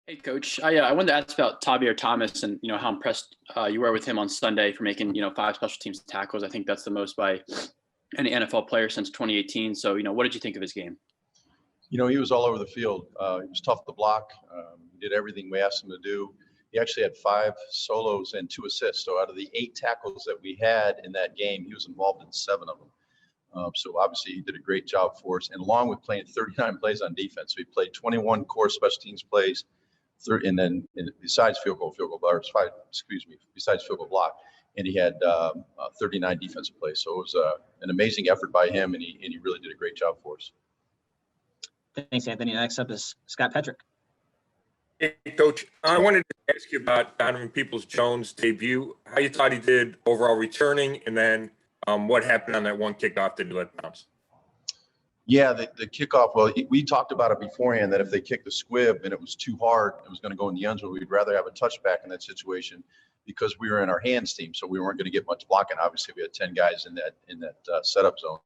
Hey, Coach. I wanted to ask about Tavierre Thomas and how impressed you were with him on Sunday for making 5 special teams tackles. I think that's the most by any NFL player since 2018. So what did you think of his game? He was all over the field. He was tough to block. He did everything we asked him to do. He actually had 5 solos and 2 assists. So out of the 8 tackles that we had in that game, he was involved in 7 of them. So obviously he did a great job for us. And along with playing 39 plays on defense, so he played 21 core special teams plays, and then besides field goal besides field goal block, and he had 39 defensive plays. So it was an amazing effort by him, and he really did a great job for us. Thanks, Anthony. Next up is Scott Petrick. Hey, Coach. I wanted to ask you about Donovan Peoples-Jones' debut, how you thought he did overall returning, and then what happened on that one kickoff that he let bounce. Yeah, the kickoff, well, we talked about it beforehand that if they kicked the squib and it was too hard, it was going to go in the end zone. We'd rather have a touchback in that situation because we were in our hands team, so we weren't going to get much blocking. Obviously, we had 10 guys in that setup zone.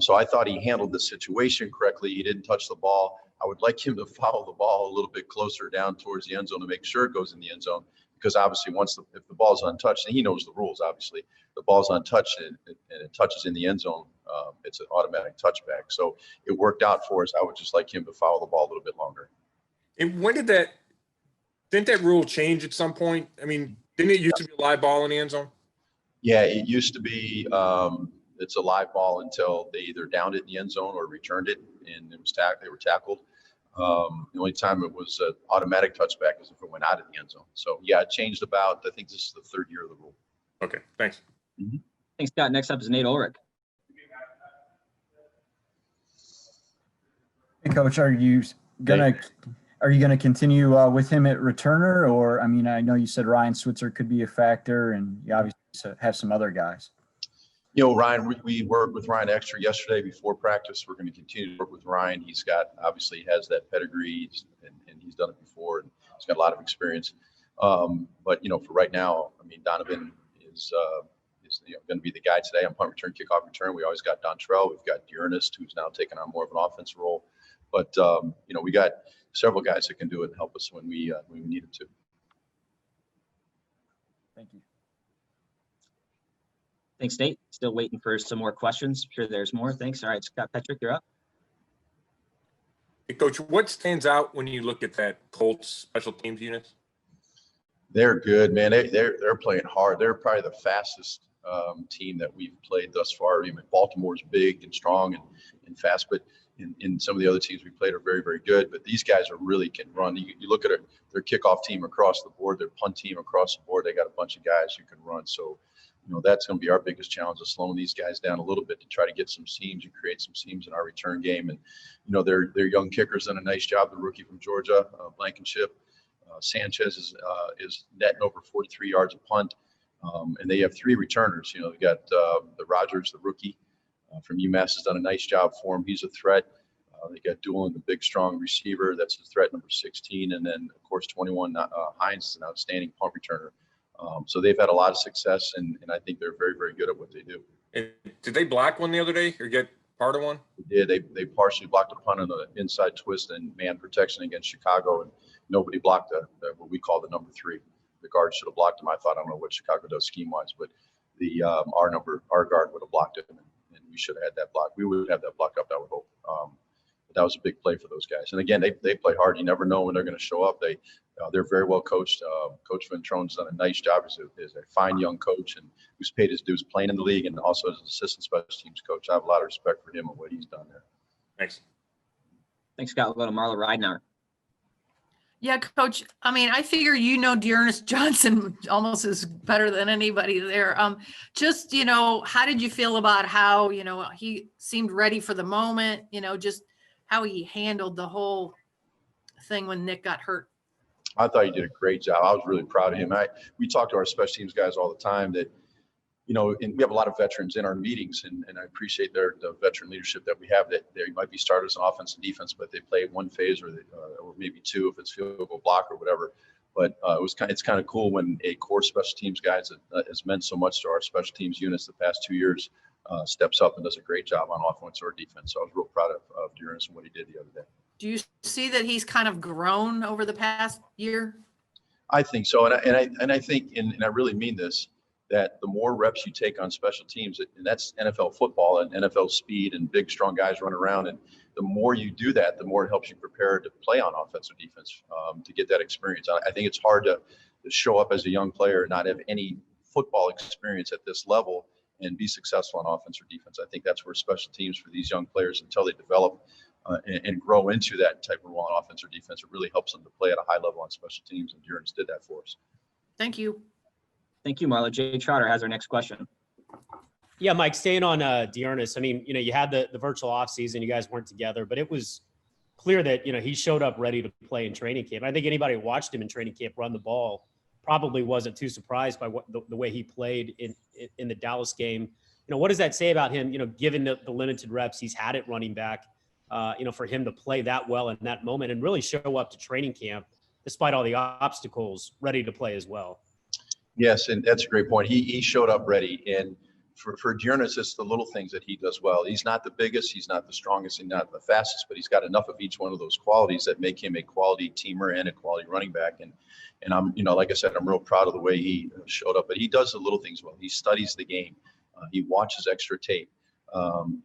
So I thought he handled the situation correctly. He didn't touch the ball. I would like him to follow the ball a little bit closer down towards the end zone to make sure it goes in the end zone, because obviously if the ball's untouched, and he knows the rules, obviously, the ball's untouched and it touches in the end zone, it's an automatic touchback. So it worked out for us. I would just like him to follow the ball a little bit longer. And didn't that rule change at some point? I mean, didn't it used to be a live ball in the end zone? Yeah, it used to be. It's a live ball until they either downed it in the end zone or returned it, and they were tackled. The only time it was an automatic touchback is if it went out of the end zone. So yeah, it changed about. I think this is the 3rd year of the rule. Okay, thanks. Mm-hmm. Thanks, Scott. Next up is Nate Ulrich. Hey, Coach, are you gonna continue with him at returner, or I know you said Ryan Switzer could be a factor, and you obviously have some other guys. Ryan, we worked with Ryan extra yesterday before practice. We're going to continue to work with Ryan. He has that pedigree, and he's done it before, and he's got a lot of experience. But for right now, Donovan is going to be the guy today on punt return, kickoff return. We always got Dontrell. We've got Dearness, who's now taking on more of an offensive role. But we got several guys that can do it and help us when we need them to. Thank you. Thanks, Nate. Still waiting for some more questions. I'm sure there's more. Thanks. All right, Scott Petrick, you're up. Hey, Coach, what stands out when you look at that Colts special teams unit? They're good, man. They're playing hard. They're probably the fastest team that we've played thus far. Baltimore's big and strong and fast, but in some of the other teams we played are very, very good. But these guys really can run. You look at their kickoff team across the board, their punt team across the board. They got a bunch of guys who can run. So that's going to be our biggest challenge, is slowing these guys down a little bit to try to get some seams and create some seams in our return game. And their young kickers done a nice job. The rookie from Georgia, Blankenship, Sanchez is netting over 43 yards a punt, and they have 3 returners. They got the Rogers, the rookie from UMass, has done a nice job for him. He's a threat. They got Doolin, the big, strong receiver. That's his threat, number 16. And then, of course, 21, Hines is an outstanding punt returner. So they've had a lot of success, and I think they're very, very good at what they do. And did they block one the other day or get part of one? Yeah, they partially blocked a punt on the inside twist and man protection against Chicago, and nobody blocked what we call the number 3. The guard should have blocked him. I don't know what Chicago does scheme-wise, but our guard would have blocked it, and we should have had that block. We would have that block up, I would hope. But that was a big play for those guys. And again, they play hard. You never know when they're going to show up. They're very well coached. Coach Ventrone's done a nice job as a fine young coach, and who's paid his dues playing in the league, and also as an assistant special teams coach. I have a lot of respect for him and what he's done there. Thanks. Thanks, Scott. We'll go to Marla Ridenour. Yeah, Coach. I figure Dearness Johnson almost is better than anybody there. Just how did you feel about how he seemed ready for the moment? Just how he handled the whole thing when Nick got hurt. I thought he did a great job. I was really proud of him. We talk to our special teams guys all the time that, and we have a lot of veterans in our meetings, and I appreciate the veteran leadership that we have, that they might be starters on offense and defense, but they play one phase or maybe 2 if it's field goal block or whatever. But it's kind of cool when a core special teams guy that has meant so much to our special teams units the past 2 years steps up and does a great job on offense or defense. So I was real proud of Dearness and what he did the other day. Do you see that he's kind of grown over the past year? I think so, and I think, and I really mean this, that the more reps you take on special teams, and that's NFL football and NFL speed and big, strong guys run around, and the more you do that, the more it helps you prepare to play on offense or defense, to get that experience. I think it's hard to show up as a young player and not have any football experience at this level and be successful on offense or defense. I think that's where special teams for these young players, until they develop and grow into that type of role on offense or defense, it really helps them to play at a high level on special teams, and Dearness did that for us. Thank you. Thank you, Marla. Jay Trotter has our next question. Yeah, Mike, staying on Dearness, I mean, you had the virtual offseason, you guys weren't together, but it was clear that, he showed up ready to play in training camp. I think anybody who watched him in training camp run the ball probably wasn't too surprised by the way he played in the Dallas game. What does that say about him, given the limited reps he's had at running back, for him to play that well in that moment and really show up to training camp despite all the obstacles, ready to play as well? Yes, and that's a great point. He showed up ready, and for Dearness, it's the little things that he does well. He's not the biggest, he's not the strongest, he's not the fastest, but he's got enough of each one of those qualities that make him a quality teamer and a quality running back. And I'm, like I said, I'm real proud of the way he showed up. But he does the little things well. He studies the game. He watches extra tape.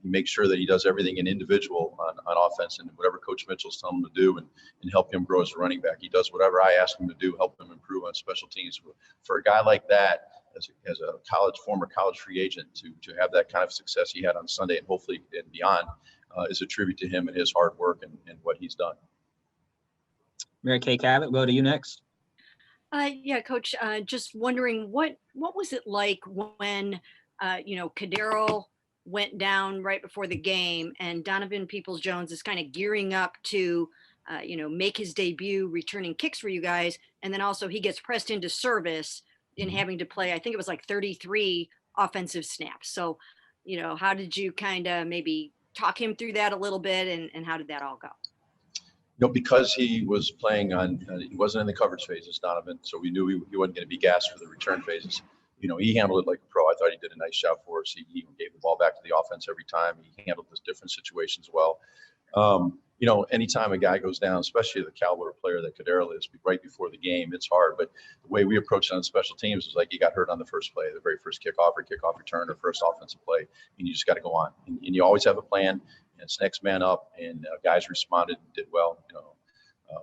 He makes sure that he does everything in individual on offense and whatever Coach Mitchell's telling him to do, and help him grow as a running back. He does whatever I ask him to do, help him improve on special teams. For a guy like that, as a former college free agent, to have that kind of success he had on Sunday and hopefully and beyond, is a tribute to him and his hard work and what he's done. Mary Kay Cabot, we'll go to you next. Yeah, Coach, just wondering what was it like when, Cadero went down right before the game and Donovan Peoples-Jones is kind of gearing up to, make his debut returning kicks for you guys. And then also he gets pressed into service in having to play, I think it was like 33 offensive snaps. So, how did you kind of maybe talk him through that a little bit, and how did that all go? Because he was playing he wasn't in the coverage phases, Donovan, so we knew he wasn't going to be gassed for the return phases. He handled it like a pro. I thought he did a nice job for us. He gave the ball back to the offense every time. He handled this different situations well. Anytime a guy goes down, especially the caliber of player that Cadero is, right before the game, it's hard. But the way we approach it on special teams is like you got hurt on the first play, the very first kickoff or kickoff return or first offensive play, and you just got to go on. And you always have a plan, and it's next man up, and guys responded and did well.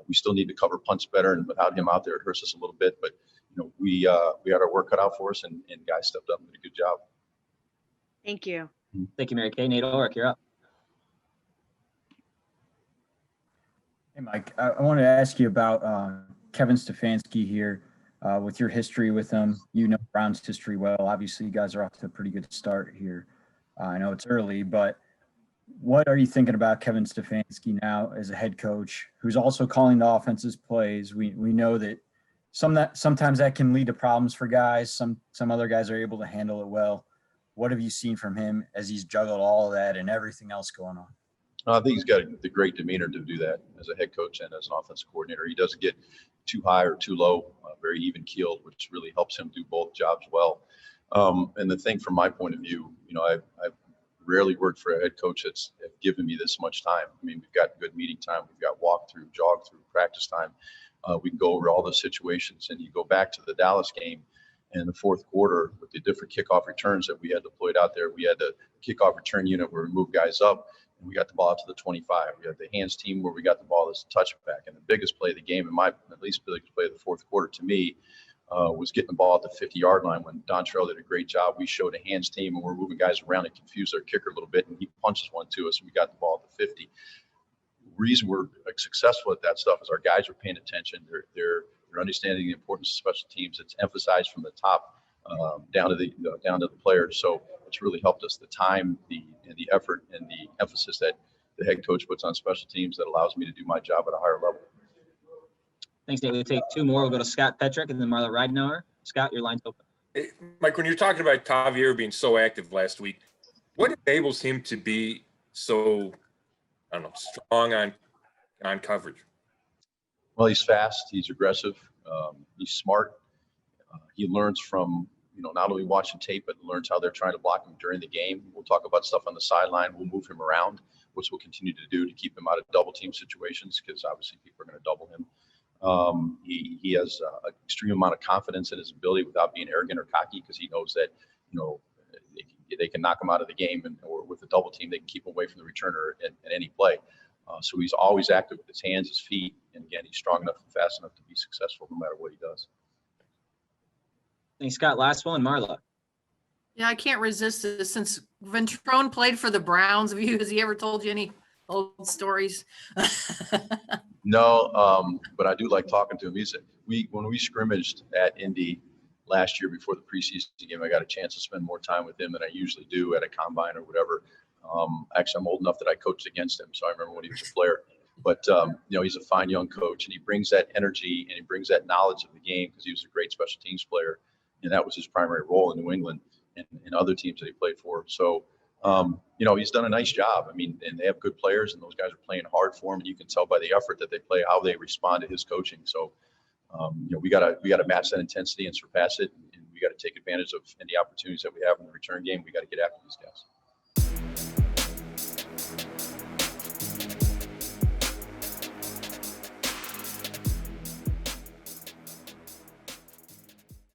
We still need to cover punts better, and without him out there, it hurts us a little bit. But we had our work cut out for us, and guys stepped up and did a good job. Thank you. Thank you, Mary Kay. Nate Ulrich, you're up. Hey, Mike, I wanted to ask you about Kevin Stefanski here. With your history with him, Brown's history well. Obviously, you guys are off to a pretty good start here. I know it's early, but what are you thinking about Kevin Stefanski now as a head coach who's also calling the offense's plays? We know that sometimes that can lead to problems for guys. Some other guys are able to handle it well. What have you seen from him as he's juggled all of that and everything else going on? I think he's got the great demeanor to do that as a head coach and as an offensive coordinator. He doesn't get too high or too low, very even keeled, which really helps him do both jobs well. And the thing from my point of view, I've rarely worked for a head coach that's given me this much time. I mean, we've got good meeting time. We've got walk through, jog through, practice time. We can go over all the situations, and you go back to the Dallas game in the fourth quarter with the different kickoff returns that we had deployed out there. We had the kickoff return unit where we moved guys up, and we got the ball out to the 25. We had the hands team where we got the ball as a touchback. And the biggest play of the game, at least biggest play of the fourth quarter to me, was getting the ball at the 50-yard line when Dontrell did a great job. We showed a hands team, and we're moving guys around and confused our kicker a little bit, and he punches one to us, and we got the ball at the 50. The reason we're successful at that stuff is our guys are paying attention. They're understanding the importance of special teams. It's emphasized from the top down to the players. So it's really helped us. The time, the effort, and the emphasis that the head coach puts on special teams that allows me to do my job at a higher level. Thanks, Nate. We'll take two more. We'll go to Scott Petrick and then Marla Ridenour. Scott, your line's open. Hey, Mike, when you're talking about Tavierre being so active last week, what enables him to be so, strong on coverage? Well, he's fast. He's aggressive. He's smart. He learns from, not only watching tape, but learns how they're trying to block him during the game. We'll talk about stuff on the sideline. We'll move him around. which we'll continue to do to keep him out of double team situations, because obviously people are going to double him. He has an extreme amount of confidence in his ability without being arrogant or cocky, because he knows that, they can knock him out of the game, or with a double team, they can keep him away from the returner at any play. So he's always active with his hands, his feet, and again, he's strong enough and fast enough to be successful no matter what he does. Thanks, Scott. Last one, Marla. Yeah, I can't resist this. Since Ventrone played for the Browns, has he ever told you any old stories? No, but I do like talking to him. When we scrimmaged at Indy last year before the preseason game, I got a chance to spend more time with him than I usually do at a combine or whatever. Actually, I'm old enough that I coached against him, so I remember when he was a player. But he's a fine young coach, and he brings that energy and he brings that knowledge of the game, because he was a great special teams player, and that was his primary role in New England and other teams that he played for. So, he's done a nice job. I mean, and they have good players, and those guys are playing hard for him, and you can tell by the effort that they play how they respond to his coaching. So, we gotta match that intensity and surpass it, and we got to take advantage of any opportunities that we have in the return game. We got to get after these guys.